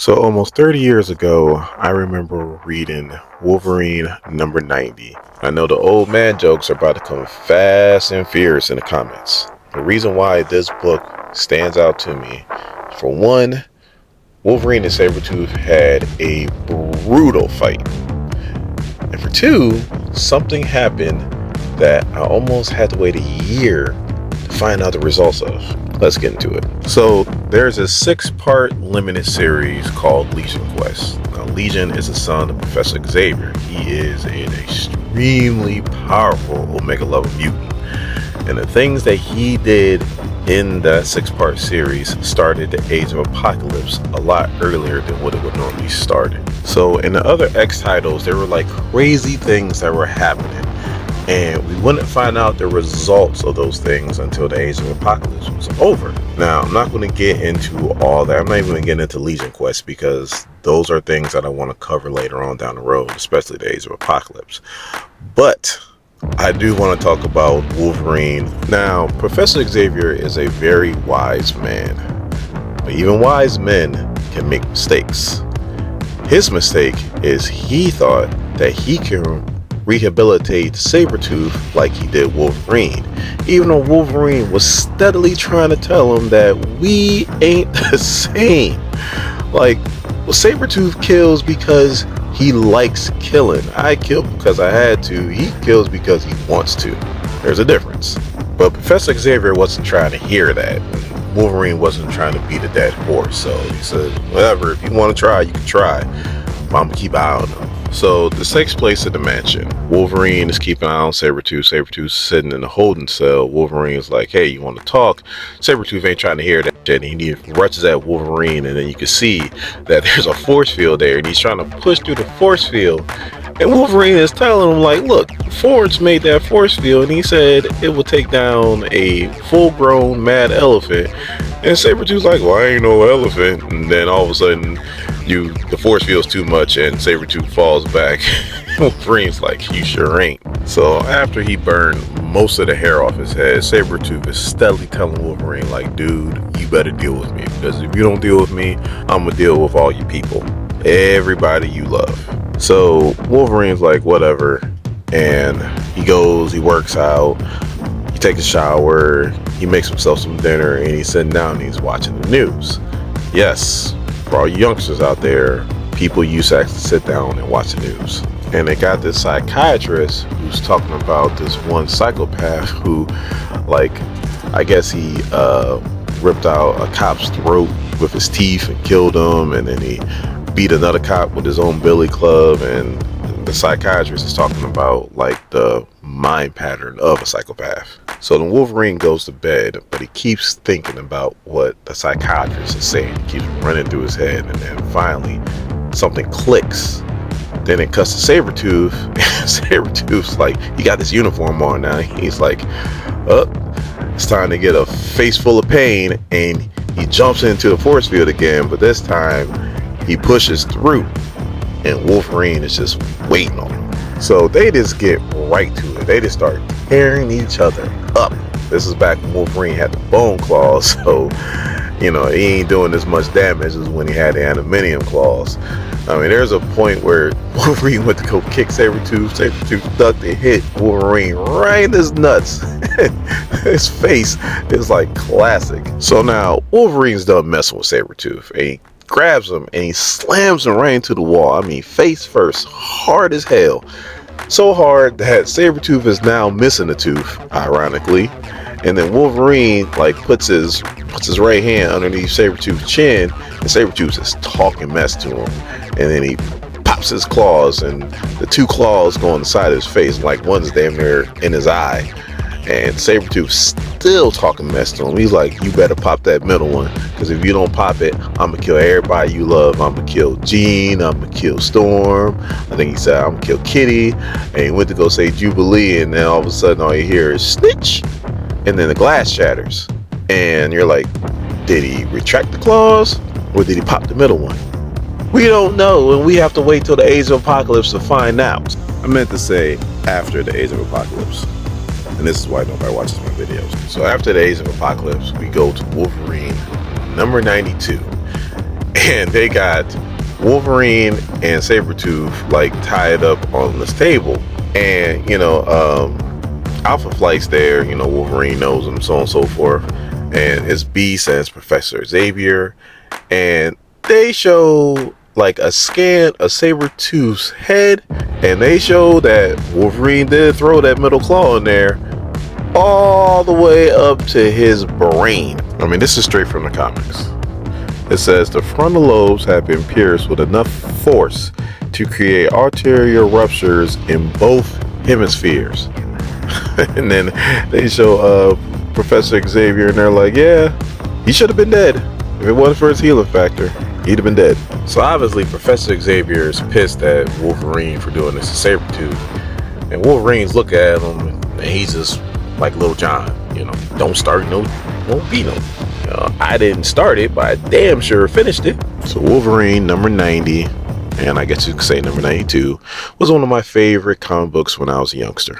So almost 30 years ago, I remember reading Wolverine number 90. I know the old man jokes are about to come fast and furious in the comments. The reason why this book stands out to me, for one, Wolverine and Sabretooth had a brutal fight. And for two, something happened that I almost had to wait a year to find out the results of. Let's get into it. So there's a 6-part limited series called Legion Quest. Now, Legion is the son of Professor Xavier. He is an extremely powerful Omega level mutant. And the things that he did in that 6-part series started the Age of Apocalypse a lot earlier than what it would normally start. So in the other X titles, there were like crazy things that were happening. And we wouldn't find out the results of those things until the Age of Apocalypse was over. Now, I'm not going to get into all that. I'm not even going to get into Legion Quest because those are things that I want to cover later on down the road, especially the Age of Apocalypse. But I do want to talk about Wolverine. Now, Professor Xavier is a very wise man, but even wise men can make mistakes. His mistake is he thought that he can rehabilitate Sabretooth like he did Wolverine, even though Wolverine was steadily trying to tell him that we ain't the same. Like, well, Sabretooth kills because he likes killing. I kill because I had to. He kills because he wants to. There's a difference. But Professor Xavier wasn't trying to hear that. Wolverine wasn't trying to beat a dead horse. So he said, whatever, if you want to try, you can try. I'm going to keep an eye on him. So this takes place at the mansion. Wolverine is keeping an eye on Sabretooth. Sabretooth's sitting in the holding cell. Wolverine is like, hey, you want to talk? Sabretooth ain't trying to hear that shit. And he rushes at Wolverine, and then you can see that there's a force field there, and he's trying to push through the force field. And Wolverine is telling him, like, look, Ford's made that force field, and he said it will take down a full-grown mad elephant. And Sabretooth's like, well, I ain't no elephant. And then all of a sudden, the force field's too much, and Sabretooth falls back. Wolverine's like, you sure ain't. So after he burned most of the hair off his head, Sabretooth is steadily telling Wolverine, like, dude, you better deal with me, because if you don't deal with me, I'm gonna deal with all you people, everybody you love. So Wolverine's like, whatever, and he goes, he works out, he takes a shower, he makes himself some dinner, and he's sitting down and he's watching the news. Yes, for all you youngsters out there, people used to actually sit down and watch the news. And they got this psychiatrist who's talking about this one psychopath who, like, I guess he ripped out a cop's throat with his teeth and killed him, and then he beat another cop with his own billy club. And the psychiatrist is talking about, like, the mind pattern of a psychopath. So then Wolverine goes to bed, but he keeps thinking about what the psychiatrist is saying. He keeps running through his head, and then finally something clicks. Then it cuts to Sabretooth. Sabretooth's like, he got this uniform on now. He's like, it's time to get a face full of pain. And he jumps into the force field again, but this time he pushes through, and Wolverine is just waiting on him. So they just get right to it. They just start tearing each other up. This is back when Wolverine had the bone claws, so he ain't doing as much damage as when he had the adamantium claws. I mean, there's a point where Wolverine went to go kick Sabretooth. Sabretooth ducked and hit Wolverine right in his nuts. His face is like classic. So now Wolverine's done messing with Sabretooth, and he grabs him and he slams him right into the wall. I mean, face first, hard as hell. So hard that Sabretooth is now missing a tooth, ironically. And then Wolverine, like, puts his right hand underneath Sabretooth's chin, and Sabretooth is talking mess to him. And then he pops his claws, and the two claws go on the side of his face, like one's damn near in his eye. And Sabretooth's still talking mess to him. He's like, you better pop that middle one, because if you don't pop it, I'm going to kill everybody you love. I'm going to kill Jean, I'm going to kill Storm. I think he said, I'm going to kill Kitty. And he went to go say Jubilee, and then all of a sudden all you hear is snitch. And then the glass shatters. And you're like, did he retract the claws, or did he pop the middle one? We don't know, and we have to wait till the Age of Apocalypse to find out. I meant to say after the Age of Apocalypse. And this is why nobody watches my videos. So after the Age of Apocalypse, we go to Wolverine number 92. and they got Wolverine and Sabretooth like tied up on this table, and Alpha Flight's there, Wolverine knows him, so on and so forth, and it's Beast and it's Professor Xavier, and they show like a scan of Sabretooth's head, and they show that Wolverine did throw that middle claw in there all the way up to his brain. I mean, this is straight from the comics. It says the frontal lobes have been pierced with enough force to create arterial ruptures in both hemispheres. And then they show Professor Xavier, and they're like, yeah, he should have been dead. If it wasn't for his healing factor, he'd have been dead. So obviously Professor Xavier is pissed at Wolverine for doing this to Sabretooth. And Wolverine's look at him, and he's just like Little John, don't start no, won't be no. I didn't start it, but I damn sure finished it. So Wolverine number 90, and I guess you could say number 92, was one of my favorite comic books when I was a youngster.